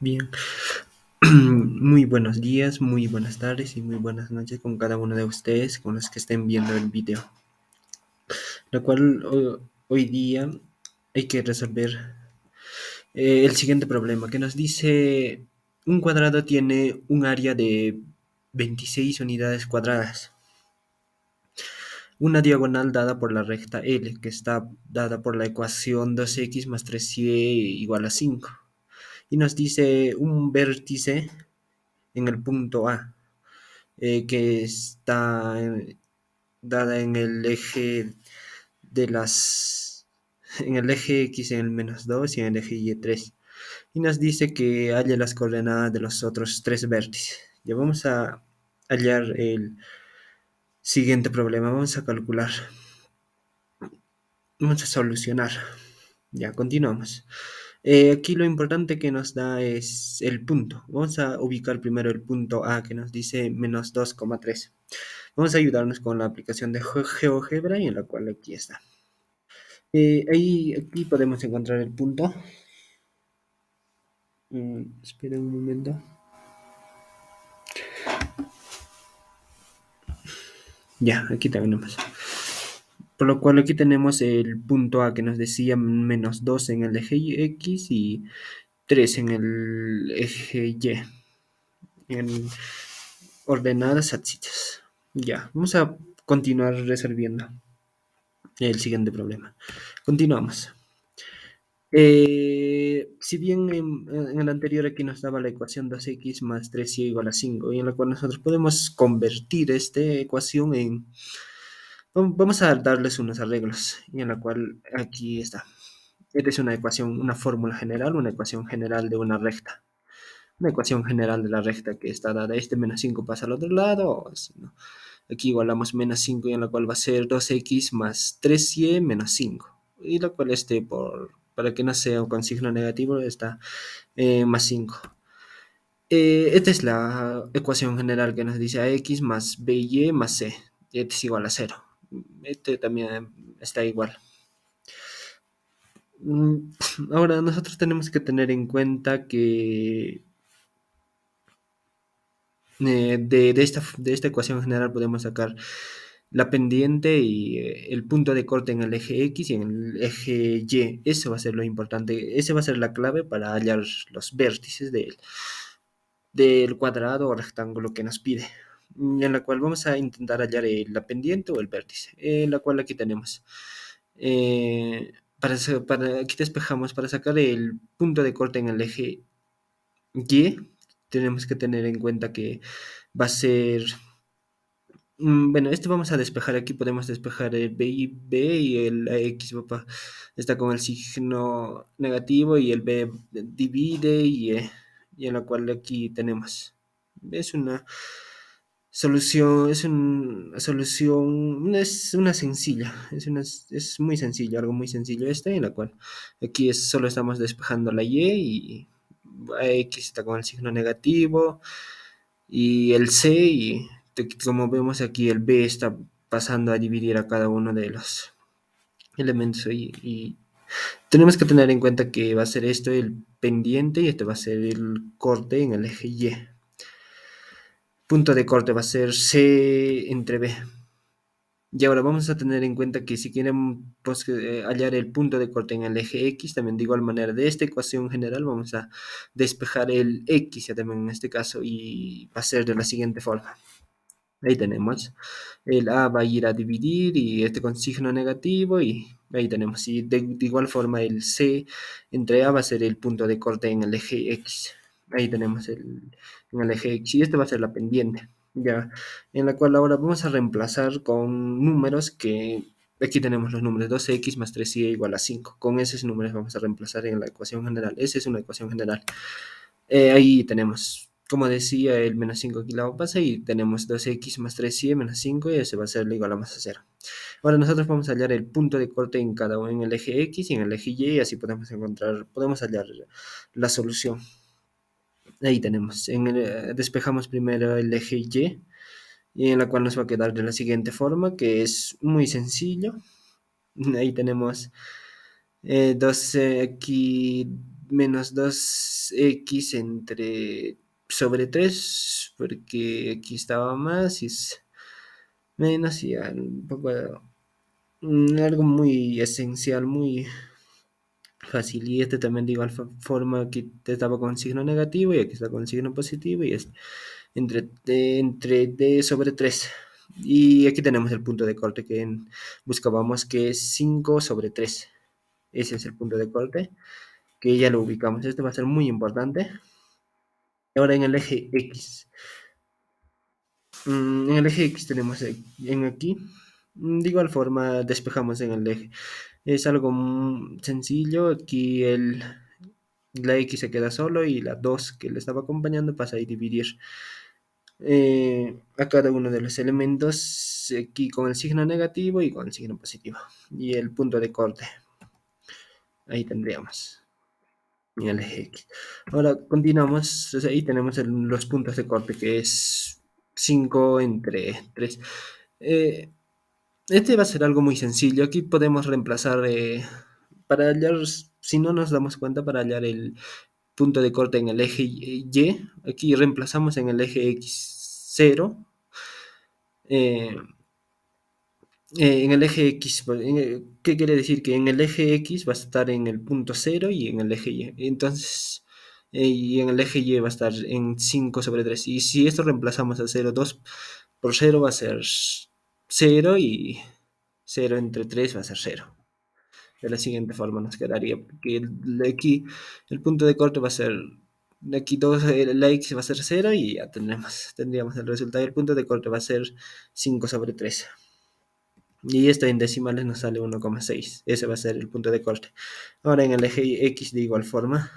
Bien, muy buenos días, muy buenas tardes y muy buenas noches con cada uno de ustedes, con los que estén viendo el video, lo cual hoy día hay que resolver el siguiente problema que nos dice un cuadrado tiene un área de 26 unidades cuadradas, una diagonal dada por la recta L, que está dada por la ecuación 2x más 3y igual a 5, y nos dice un vértice en el punto A, que está dada en el eje de las en el eje X en el -2 y en el eje Y 3. Y nos dice que halle las coordenadas de los otros tres vértices. Ya vamos a hallar el siguiente problema. Vamos a solucionar. Ya, continuamos. Aquí lo importante que nos da es el punto. Vamos a ubicar primero el punto A que nos dice -2,3. Vamos a ayudarnos con la aplicación de GeoGebra y en la cual aquí está. Aquí podemos encontrar el punto. Esperen un momento. Ya, aquí tenemos. Por lo cual aquí tenemos el punto A que nos decía -2 en el eje X y 3 en el eje Y. En ordenadas abscisas. Ya, vamos a continuar resolviendo el siguiente problema. Continuamos. Si bien en el anterior aquí nos daba la ecuación 2x más 3y igual a 5, y en la cual nosotros podemos convertir esta ecuación en... Vamos a darles unos arreglos, y en la cual aquí está. Esta es una ecuación, una fórmula general, una ecuación general de una recta. Una ecuación general de la recta que está dada. Este -5 pasa al otro lado, o si no. Aquí igualamos -5 y en la cual va a ser 2x más 3y menos 5. Y la cual para que no sea con signo negativo está más 5. Esta es la ecuación general que nos dice ax más by más c. Este es igual a 0. Este también está igual. Ahora nosotros tenemos que tener en cuenta que de esta ecuación general podemos sacar la pendiente y el punto de corte en el eje X y en el eje Y. Eso va a ser lo importante. Esa va a ser la clave para hallar los vértices del cuadrado o rectángulo que nos pide. En la cual vamos a intentar hallar la pendiente o el vértice. En la cual aquí tenemos. Aquí despejamos para sacar el punto de corte en el eje Y. Tenemos que tener en cuenta que va a ser bueno, este vamos a despejar. Aquí podemos despejar el B y el X está con el signo negativo y el B divide y en la cual aquí tenemos. Es una solución, es una sencilla, es muy sencillo, algo muy sencillo en la cual aquí solo estamos despejando la y X está con el signo negativo y el C y como vemos aquí el B está pasando a dividir a cada uno de los elementos y tenemos que tener en cuenta que va a ser esto el pendiente y este va a ser el corte en el eje Y. Punto de corte va a ser C entre B. Y ahora vamos a tener en cuenta que si quieren hallar el punto de corte en el eje X, también de igual manera de esta ecuación general vamos a despejar el X ya también en este caso y va a ser de la siguiente forma. Ahí tenemos. El A va a ir a dividir y este con signo negativo y ahí tenemos. Y de igual forma el C entre A va a ser el punto de corte en el eje X. Ahí tenemos en el eje X y este va a ser la pendiente. Ya, en la cual ahora vamos a reemplazar con números que aquí tenemos los números 2x más 3y igual a 5. Con esos números vamos a reemplazar en la ecuación general. Esa es una ecuación general. Ahí tenemos, como decía, el -5 aquí la pasa y tenemos 2x más 3y menos 5 y ese va a ser igual a más a 0. Ahora nosotros vamos a hallar el punto de corte en cada uno, en el eje X y en el eje Y, y así podemos hallar la solución. Ahí tenemos, despejamos primero el eje y en la cual nos va a quedar de la siguiente forma, que es muy sencillo. Ahí tenemos 12 aquí menos 2x entre sobre 3 porque aquí estaba más y es menos y un poco algo muy esencial, muy fácil. Y este también de igual forma que estaba con signo negativo y aquí está con signo positivo y es entre d sobre 3. Y aquí tenemos el punto de corte que buscábamos, que es 5 sobre 3. Ese es el punto de corte, que ya lo ubicamos. Este va a ser muy importante. Ahora en el eje X. En el eje X tenemos en aquí. De igual forma despejamos en el eje. Es algo sencillo. Aquí la X se queda solo y la 2 que le estaba acompañando pasa a dividir a cada uno de los elementos aquí con el signo negativo y con el signo positivo. Y el punto de corte. Ahí tendríamos. En el eje X. Ahora continuamos. Ahí tenemos los puntos de corte que es 5 entre 3. Este va a ser algo muy sencillo. Aquí podemos reemplazar, para hallar, si no nos damos cuenta, para hallar el punto de corte en el eje Y, aquí reemplazamos en el eje X 0. En el eje X, ¿qué quiere decir? Que en el eje X va a estar en el punto 0 y en el eje Y. Entonces, y en el eje Y va a estar en 5 sobre 3. Y si esto reemplazamos a 0, 2 por 0 va a ser 0 y 0 entre 3 va a ser 0. De la siguiente forma nos quedaría, porque aquí el punto de corte va a ser, aquí la X va a ser 0 y ya tendríamos el resultado. El punto de corte va a ser 5 sobre 3. Y esto en decimales nos sale 1,6. Ese va a ser el punto de corte. Ahora en el eje X de igual forma.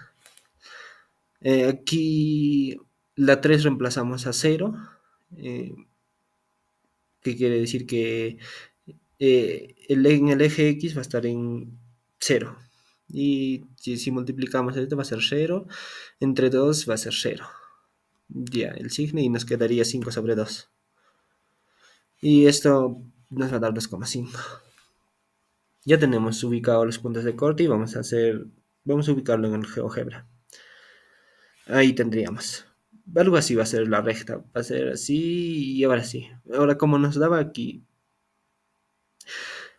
Aquí la 3 reemplazamos a 0. Que quiere decir que en el eje X va a estar en 0. Y si multiplicamos esto va a ser 0. Entre 2 va a ser 0. Ya, el signo y nos quedaría 5 sobre 2. Y esto nos va a dar 2,5. Ya tenemos ubicados los puntos de corte y vamos a ubicarlo en el GeoGebra. Ahí tendríamos. Algo así va a ser la recta. Va a ser así y ahora sí. Ahora como nos daba aquí.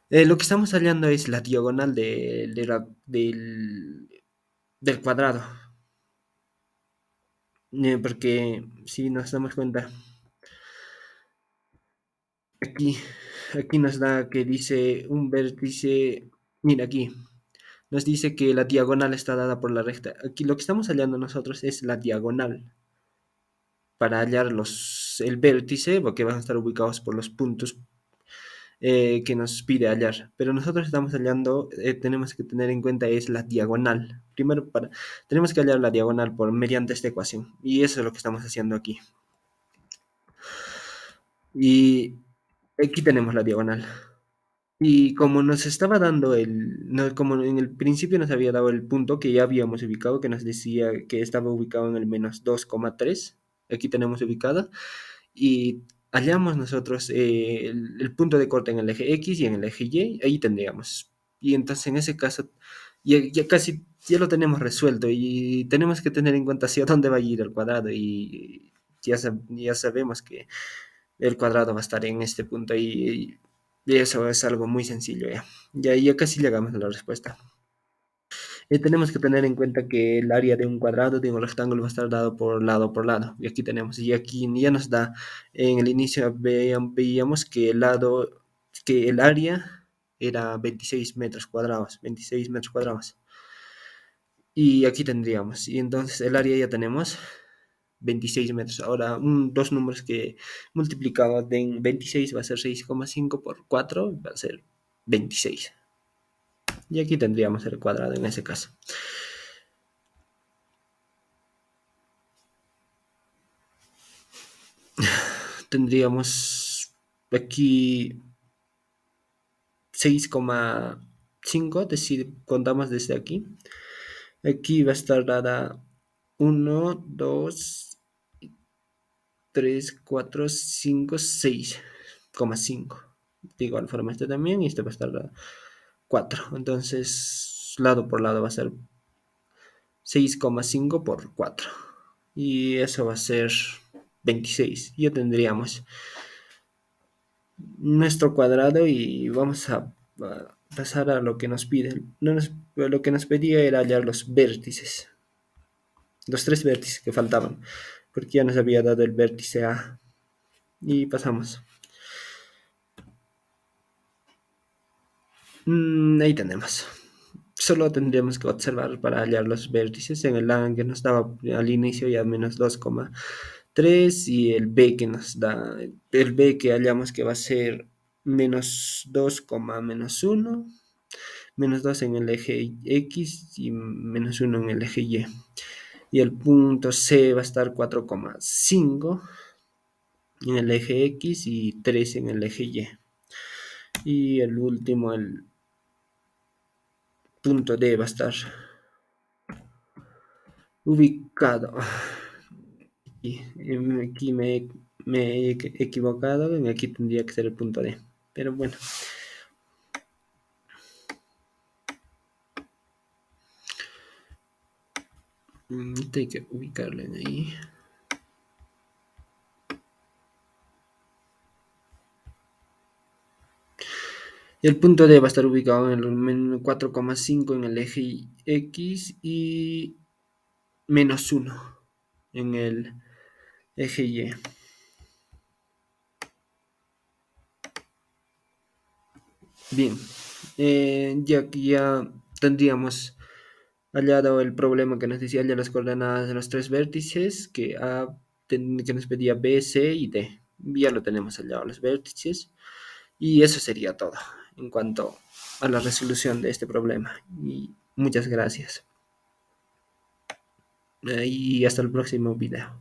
Lo que estamos hallando es la diagonal del cuadrado. Porque si nos damos cuenta, aquí, aquí nos da que dice un vértice. Mira aquí. Nos dice que la diagonal está dada por la recta. Aquí lo que estamos hallando nosotros es la diagonal para hallar el vértice, porque van a estar ubicados por los puntos que nos pide hallar. Pero nosotros estamos hallando, tenemos que tener en cuenta es la diagonal. Primero, tenemos que hallar la diagonal mediante esta ecuación. Y eso es lo que estamos haciendo aquí. Y aquí tenemos la diagonal. Y como nos estaba dando como en el principio nos había dado el punto que ya habíamos ubicado, que nos decía que estaba ubicado en el menos 2,3, aquí tenemos ubicado, y hallamos nosotros el punto de corte en el eje X y en el eje Y, ahí tendríamos. Y entonces en ese caso ya casi ya lo tenemos resuelto y tenemos que tener en cuenta hacia dónde va a ir el cuadrado y ya sabemos que el cuadrado va a estar en este punto y eso es algo muy sencillo ya. Ya casi llegamos a la respuesta. Tenemos que tener en cuenta que el área de un cuadrado, de un rectángulo, va a estar dado por lado por lado. Y aquí tenemos, y aquí ya nos da, en el inicio veíamos que que el área era 26 metros cuadrados, 26 metros cuadrados. Y aquí tendríamos, y entonces el área ya tenemos 26 metros. Ahora, dos números que multiplicados en 26 va a ser 6,5 por 4, va a ser 26. Y aquí tendríamos el cuadrado en ese caso. Tendríamos aquí 6,5, es decir, contamos desde aquí. Aquí va a estar dada 1, 2, 3, 4, 5, 6,5. De igual forma este también y este va a estar dado 4. Entonces, lado por lado va a ser 6,5 por 4. Y eso va a ser 26. Ya tendríamos nuestro cuadrado y vamos a pasar a lo que nos pide. Lo que nos pedía era hallar los vértices, los tres vértices que faltaban, porque ya nos había dado el vértice A. Y pasamos. Ahí tenemos. Solo tendríamos que observar para hallar los vértices en el A que nos daba al inicio ya menos 2,3 y el B que nos da, el B que hallamos que va a ser menos 2, menos 1, menos 2 en el eje X y menos 1 en el eje Y. Y el punto C va a estar 4,5 en el eje X y 3 en el eje Y. Y el último, el punto D va a estar ubicado. Y aquí me he equivocado, aquí tendría que ser el punto D. Pero bueno. Hay que ubicarlo en ahí. Y el punto D va a estar ubicado en el 4,5 en el eje X y menos 1 en el eje Y. Bien, ya tendríamos hallado el problema que nos decía ya las coordenadas de los tres vértices que nos pedía B, C y D. Ya lo tenemos hallado los vértices y eso sería todo en cuanto a la resolución de este problema. Y muchas gracias. Y hasta el próximo video.